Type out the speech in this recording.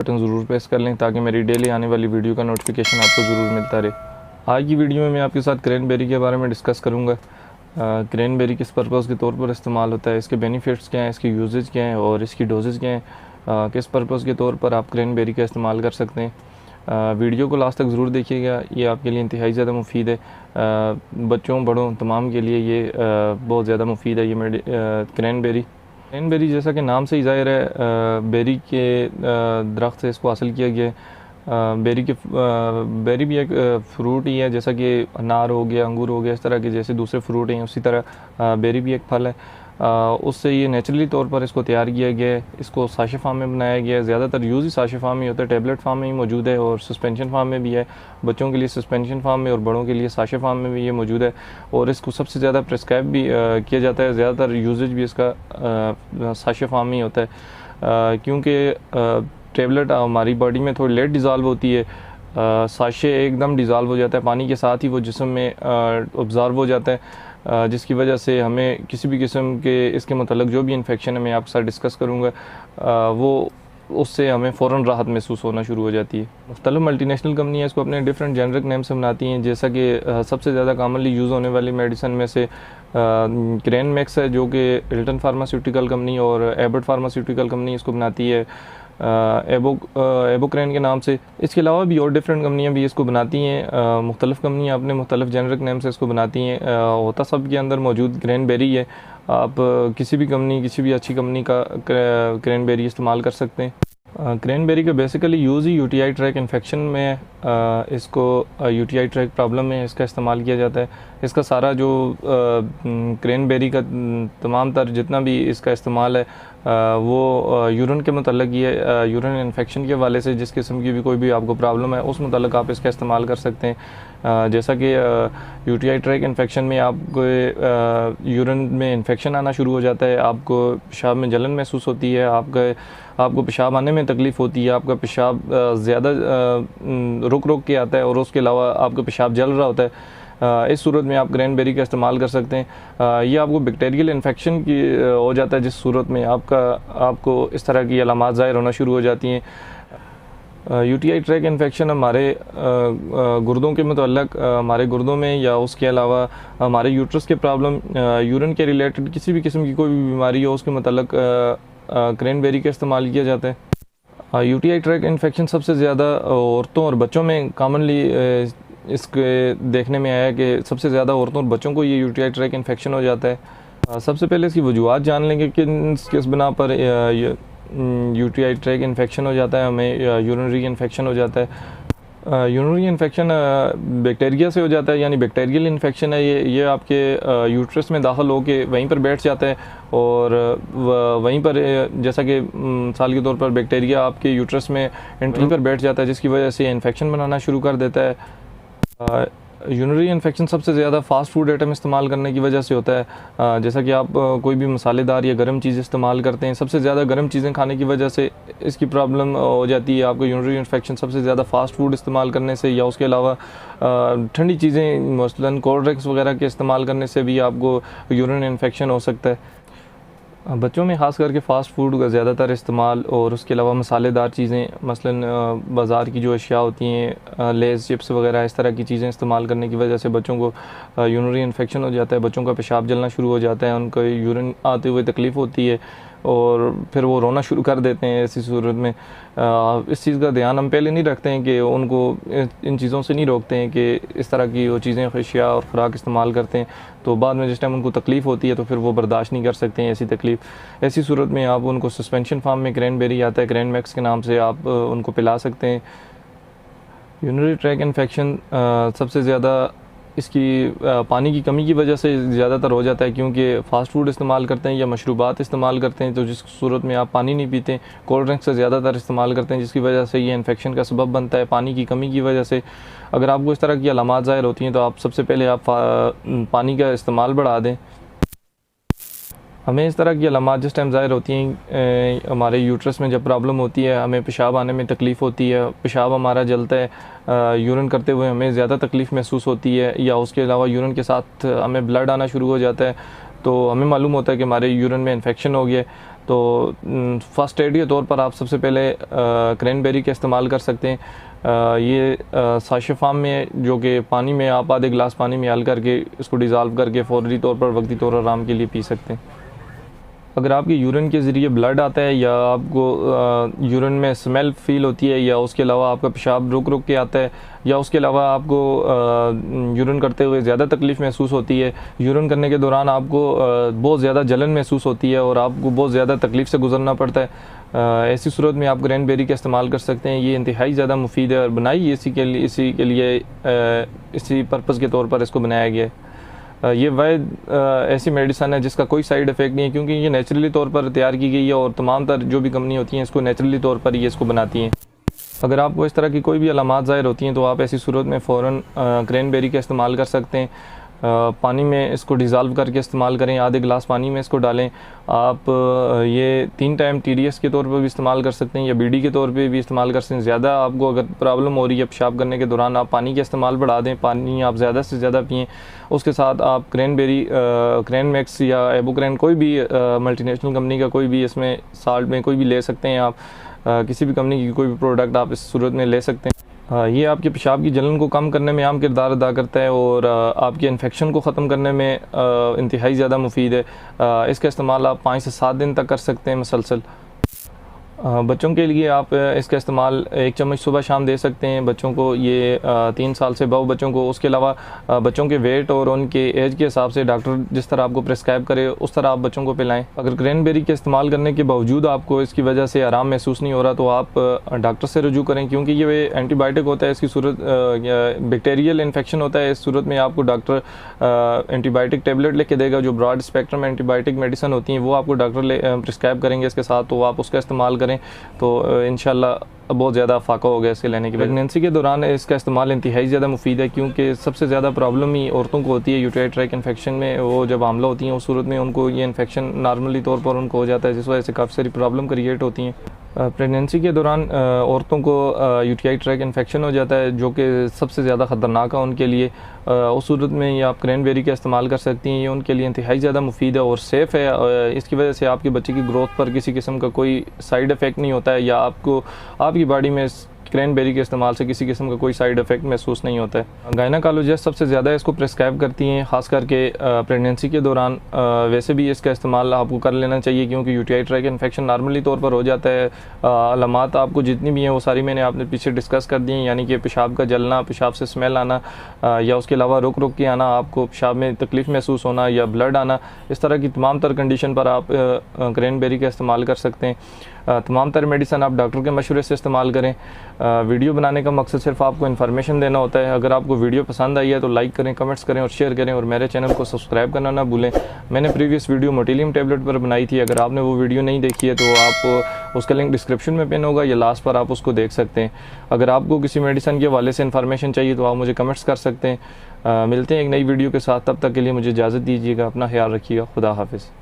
Button ज़रूर press कर लें ताकि मेरी डेली आने वाली वीडियो का नोटिफिकेशन आपको ज़रूर मिलता रहे। आज की वीडियो में मैं आपके साथ क्रैनबेरी के बारे में डिस्कस करूँगा। क्रैनबेरी किस पर्पज़ के तौर पर इस्तेमाल होता है, इसके बेनिफिट्स क्या हैं, इसके यूजेज क्या हैं और इसकी डोजेज़ क्या हैं, किस पर्पज़ के तौर पर आप क्रैनबेरी का इस्तेमाल कर सकते हैं। वीडियो को लास्ट तक ज़रूर देखिएगा, ये आपके लिए इंतहाई ज़्यादा मुफीद है। बच्चों बड़ों तमाम के लिए ये बहुत ज़्यादा मुफीद है ये क्रैनबेरी। क्रैनबेरी जैसा कि नाम से ही ज़ाहिर है, बेरी के दरख्त से इसको हासिल किया गया है। बेरी भी एक फ्रूट ही है, जैसा कि अनार हो गया, अंगूर हो गया, इस तरह के जैसे दूसरे फ्रूट हैं उसी तरह बेरी भी एक फल है। उससे ये नेचुरली तौर पर इसको तैयार किया गया है। इसको साशे फार्म में बनाया गया है। ज़्यादातर यूज़ ही साशे फार्म में होता है, टेबलेट फार्म में ही मौजूद है और सस्पेंशन फार्म में भी है। बच्चों के लिए सस्पेंशन फार्म में और बड़ों के लिए साशे फार्म में भी ये मौजूद है और इसको सबसे ज़्यादा प्रिस्क्राइब भी किया जाता है। ज़्यादातर यूजेज भी इसका साशे फार्म में ही होता है, क्योंकि टेबलेट हमारी बॉडी में थोड़ी लेट डिज़ाल्व होती है। साशे एकदम डिज़ाल्व हो जाता है पानी के साथ ही, वो जिस्म में ऑब्ज़र्व हो जाता है, जिसकी वजह से हमें किसी भी किस्म के इसके मतलब जो भी इन्फेक्शन है मैं आपके साथ डिस्कस करूँगा, वो उससे हमें फ़ौरन राहत महसूस होना शुरू हो जाती है। मुख्तलिफ़ मल्टीनेशनल कंपनियाँ इसको अपने डिफरेंट जेनरिक नेम से बनाती हैं, जैसा कि सबसे ज़्यादा कॉमनली यूज़ होने वाली मेडिसिन में से क्रैनमैक्स है, जो कि हिल्टन फार्मास्यूटिकल कंपनी और एबट फार्मास्यूटिकल कंपनी इसको बनाती है एबोक्रेन के नाम से। इसके अलावा भी और डिफरेंट कंपनियां भी इसको बनाती हैं। मुख्तलिफ़ कंपनियां अपने मुख्तलिफ़ जेनरिक नेम से इसको बनाती हैं। होता सब के अंदर मौजूद क्रैनबेरी है। आप किसी भी अच्छी कंपनी का क्रैनबेरी इस्तेमाल कर सकते हैं। क्रैनबेरी का बेसिकली यूज़ ही यूटीआई ट्रैक इन्फेक्शन में इसको यूटीआई ट्रैक प्रॉब्लम में इसका इस्तेमाल किया जाता है। इसका सारा जो क्रैनबेरी का तमाम तर जितना भी इसका इस्तेमाल है वो यूरिन के मतलब ही है। यूरिन इन्फेक्शन के हवाले से जिस किस्म की भी कोई भी आपको प्रॉब्लम है उस मतलब आप इसका इस्तेमाल कर सकते हैं। जैसा कि यूटीआई ट्रैक इन्फेक्शन में आपको यूरिन में इन्फेक्शन आना शुरू हो जाता है, आपको पेशाब में जलन महसूस होती है, आपको पेशाब आने में तकलीफ़ होती है, आपका पेशाब ज़्यादा रुक के आता है और उसके अलावा आपका पेशाब जल रहा होता है। इस सूरत में आप क्रैनबेरी का इस्तेमाल कर सकते हैं। ये आपको बैक्टीरियल इन्फेक्शन की हो जाता है, जिस सूरत में आपको इस तरह की अलामात ज़ाहिर होना शुरू हो जाती हैं। यूटीआई ट्रैक इन्फेक्शन हमारे गुर्दों के मतलब हमारे गुर्दों में या उसके अलावा हमारे यूट्रस के प्रॉब्लम, यूरिन के रिलेटेड किसी भी किस्म की कोई भी बीमारी हो उसके मतलब क्रैनबेरी का इस्तेमाल किया जाता है। यूटीआई ट्रैक इन्फेक्शन सबसे ज़्यादा औरतों और बच्चों में कॉमनली इसके देखने में आया कि सबसे ज़्यादा औरतों और बच्चों को ये यूटीआई ट्रैक इन्फेक्शन हो जाता है। सबसे पहले इसकी वजूहत जान लेंगे कि किस बिना पर यूटीआई ट्रैक इन्फेक्शन हो जाता है, हमें यूरिनरी इन्फेक्शन हो जाता है। यूरिनरी इन्फेक्शन बैक्टीरिया से हो जाता है, यानी बैक्टीरियल इन्फेक्शन है। ये आपके यूट्रस में दाखिल होकर वहीं पर बैठ जाता है और वहीं पर जैसा कि मिसाल के तौर पर बैक्टीरिया आपके यूट्रस में एंट्री पर बैठ जाता है, जिसकी वजह से इन्फेक्शन बनाना शुरू कर देता है। यूरिनरी इन्फेक्शन सबसे ज़्यादा फ़ास्ट फूड आइटम इस्तेमाल करने की वजह से होता है। जैसा कि आप कोई भी मसालेदार या गर्म चीज़ इस्तेमाल करते हैं, सबसे ज़्यादा गर्म चीज़ें खाने की वजह से इसकी प्रॉब्लम हो जाती है। आपको यूरिनरी इन्फेक्शन सबसे ज़्यादा फ़ास्ट फूड इस्तेमाल करने से या उसके अलावा ठंडी चीज़ें मसलन कोल्ड ड्रिंक्स वगैरह के इस्तेमाल करने से भी आपको यूरिन इन्फेक्शन हो सकता है। बच्चों में ख़ास करके फ़ास्ट फूड का ज़्यादातर इस्तेमाल और उसके अलावा मसालेदार चीज़ें मसलन बाज़ार की जो अशिया होती हैं, लेज़ चिप्स वगैरह इस तरह की चीज़ें इस्तेमाल करने की वजह से बच्चों को यूरिनरी इन्फेक्शन हो जाता है। बच्चों का पेशाब जलना शुरू हो जाता है, उनको यूरिन आते हुए तकलीफ़ होती है और फिर वो रोना शुरू कर देते हैं। ऐसी सूरत में इस चीज़ का ध्यान हम पहले नहीं रखते हैं कि उनको इन चीज़ों से नहीं रोकते हैं कि इस तरह की वो चीज़ें अशिया और ख़ुराक इस्तेमाल करते हैं, तो बाद में जिस टाइम उनको तकलीफ़ होती है तो फिर वो बर्दाश्त नहीं कर सकते हैं ऐसी तकलीफ़। ऐसी सूरत में आप उनको सस्पेंशन फार्म में क्रैनबेरी आता है, क्रैनमैक्स के नाम से आप उनको पिला सकते हैं। यूरिनरी ट्रैक इन्फेक्शन सबसे ज़्यादा इसकी पानी की कमी की वजह से ज़्यादातर हो जाता है, क्योंकि फ़ास्ट फूड इस्तेमाल करते हैं या मशरूबात इस्तेमाल करते हैं, तो जिस सूरत में आप पानी नहीं पीते, कोल्ड ड्रिंक्स से ज़्यादातर इस्तेमाल करते हैं, जिसकी वजह से ये इन्फेक्शन का सबब बनता है। पानी की कमी की वजह से अगर आपको इस तरह की अलामात ज़ाहिर होती हैं तो आप सबसे पहले आप पानी का इस्तेमाल बढ़ा दें। हमें इस तरह की अलामात जिस टाइम ज़ाहिर होती हैं, हमारे यूट्रस में जब प्रॉब्लम होती है, हमें पेशाब आने में तकलीफ़ होती है, पेशाब हमारा जलता है, यूरिन करते हुए हमें ज़्यादा तकलीफ़ महसूस होती है, या उसके अलावा यूरिन के साथ हमें ब्लड आना शुरू हो जाता है, तो हमें मालूम होता है कि हमारे यूरिन में इन्फेक्शन हो गया। तो फ़र्स्ट एड के तौर पर आप सबसे पहले क्रैनबेरी का इस्तेमाल कर सकते हैं। ये साशेफाम में, जो कि पानी में आप आधे गिलास पानी में हल करके इसको डिज़ोल्व करके फ़ौरी तौर पर वक्ती तौर पर आराम के लिए पी सकते हैं। अगर आपके यूरिन के ज़रिए ब्लड आता है या आपको यूरिन में स्मेल फ़ील होती है या उसके अलावा आपका पेशाब रुक रुक के आता है या उसके अलावा आपको यूरिन करते हुए ज़्यादा तकलीफ़ महसूस होती है, यूरिन करने के दौरान आपको बहुत ज़्यादा जलन महसूस होती है और आपको बहुत ज़्यादा तकलीफ़ से गुजरना पड़ता है, ऐसी सूरत में आप क्रैनबेरी का इस्तेमाल कर सकते हैं। ये इंतहाई ज़्यादा मुफीद है और बनाई इसी के लिए इसी पर्पज़ के तौर पर इसको बनाया गया है। ये वाहिद ऐसी मेडिसन है जिसका कोई साइड इफ़ेक्ट नहीं है, क्योंकि ये नेचुरली तौर पर तैयार की गई है और तमाम तर जो भी कंपनी होती हैं इसको नेचुरली तौर पर ये इसको बनाती हैं। अगर आपको इस तरह की कोई भी अलामात ज़ाहिर होती हैं तो आप ऐसी सूरत में फ़ौरन क्रैनबेरी का इस्तेमाल कर सकते हैं। पानी में इसको डिज़ोल्व करके इस्तेमाल करें, आधे गिलास पानी में इसको डालें। आप ये 3 टाइम TDS के तौर पर भी इस्तेमाल कर सकते हैं या BD के तौर पे भी इस्तेमाल कर सकते हैं। ज़्यादा आपको अगर प्रॉब्लम हो रही है पेशाब करने के दौरान, आप पानी का इस्तेमाल बढ़ा दें, पानी आप ज़्यादा से ज़्यादा पिएँ। उसके साथ आप क्रैनबेरी, क्रैनमैक्स या एबुक्रैन, कोई भी मल्टीनेशनल कंपनी का कोई भी इसमें साल्ट में कोई भी ले सकते हैं आप। किसी भी कंपनी की कोई भी प्रोडक्ट आप इस सूरत में ले सकते हैं। ये आपके पेशाब की जलन को कम करने में अहम किरदार अदा करता है और आपके इन्फेक्शन को ख़त्म करने में इंतहाई ज़्यादा मुफीद है। इसका इस्तेमाल आप 5 से 7 दिन तक कर सकते हैं मुसलसल। बच्चों के लिए आप इसका इस्तेमाल 1 चम्मच सुबह शाम दे सकते हैं बच्चों को, ये 3 साल से अबव बच्चों को। उसके अलावा बच्चों के वेट और उनके एज के हिसाब से डॉक्टर जिस तरह आपको प्रिस्क्राइब करे उस तरह आप बच्चों को पिलाएं। अगर क्रैनबेरी के इस्तेमाल करने के बावजूद आपको इसकी वजह से आराम महसूस नहीं हो रहा तो आप डॉक्टर से रुजू करें, क्योंकि ये एंटीबायोटिक होता है। इसकी सूरत बैक्टीरियल इन्फेक्शन होता है। इस सूरत में आपको डॉक्टर एंटीबायोटिक टेबलेट लिख के देगा, जो ब्रॉड स्पेक्ट्रम एंटीबायोटिक मेडिसिन होती हैं वो आपको डॉक्टर प्रिस्क्राइब करेंगे इसके साथ, तो आप उसका इस्तेमाल करें तो इंशाल्लाह बहुत ज़्यादा फ़ाका हो गया इसके लेने के बाद। प्रेगनेंसी के दौरान इसका इस्तेमाल इंतहाई ज़्यादा मुफीद है, क्योंकि सबसे ज़्यादा प्रॉब्लम ही औरतों को होती है यूटिलिटी ट्रैक्ट इन्फेक्शन में। वो जब हामला होती हैं उस सूरत में उनको ये इन्फेक्शन नॉर्मली तौर पर उनको हो जाता है, जिस वजह से काफ़ी सारी प्रॉब्लम क्रिएट होती हैं। प्रेगनेंसी के दौरान औरतों को यूटिलिटी ट्रैक्ट इन्फेक्शन हो जाता है, जो कि सबसे ज़्यादा ख़तरनाक है उनके लिए। उस सूरत में ये आप क्रैनबेरी का इस्तेमाल कर सकती हैं। ये उनके लिए इंतहाई ज़्यादा मुफीद है और सेफ़ है। इसकी वजह से आपके बच्चे की ग्रोथ पर किसी किस्म का कोई साइड इफ़ेक्ट नहीं होता है, या आपको आपकी बॉडी में क्रैनबेरी के इस्तेमाल से किसी किस्म का कोई साइड इफ़ेक्ट महसूस नहीं होता है। गायनाकोलॉजिस्ट सबसे ज़्यादा इसको प्रिस्क्राइब करती हैं, ख़ास करके प्रेगनेंसी के दौरान। वैसे भी इसका इस्तेमाल आपको कर लेना चाहिए, क्योंकि यूटिलिटी ट्रैक्ट इन्फेक्शन नॉर्मली तौर पर हो जाता है। अलामात आपको जितनी भी हैं वो सारी मैंने आपने पीछे डिस्कस कर दी हैं, यानी कि पेशाब का जलना, पेशाब से स्मेल आना, या उसके अलावा रुक रुक के आना, आपको पेशाब में तकलीफ़ महसूस होना या ब्लड आना, इस तरह की तमाम तर कंडीशन पर आप क्रैनबेरी का इस्तेमाल कर सकते हैं। तमाम तर मेडिसन आप डॉक्टर के मशवरे से इस्तेमाल करें। वीडियो बनाने का मकसद सिर्फ आपको इन्फॉर्मेशन देना होता है। अगर आपको वीडियो पसंद आई है तो लाइक करें, कमेंट्स करें और शेयर करें, और मेरे चैनल को सब्सक्राइब करना ना भूलें। मैंने प्रीवियस वीडियो मोटिलियम टैबलेट पर बनाई थी, अगर आपने वो वीडियो नहीं देखी है तो आप उसका लिंक डिस्क्रिप्शन में पिन होगा या लास्ट पर आप उसको देख सकते हैं। अगर आपको किसी मेडिसन के हवाले से इन्फॉर्मेशन चाहिए तो आप मुझे कमेंट्स कर सकते हैं। मिलते हैं एक नई वीडियो के साथ, तब तक के लिए मुझे इजाज़त दीजिएगा। अपना ख्याल रखिएगा। खुदा हाफिज़।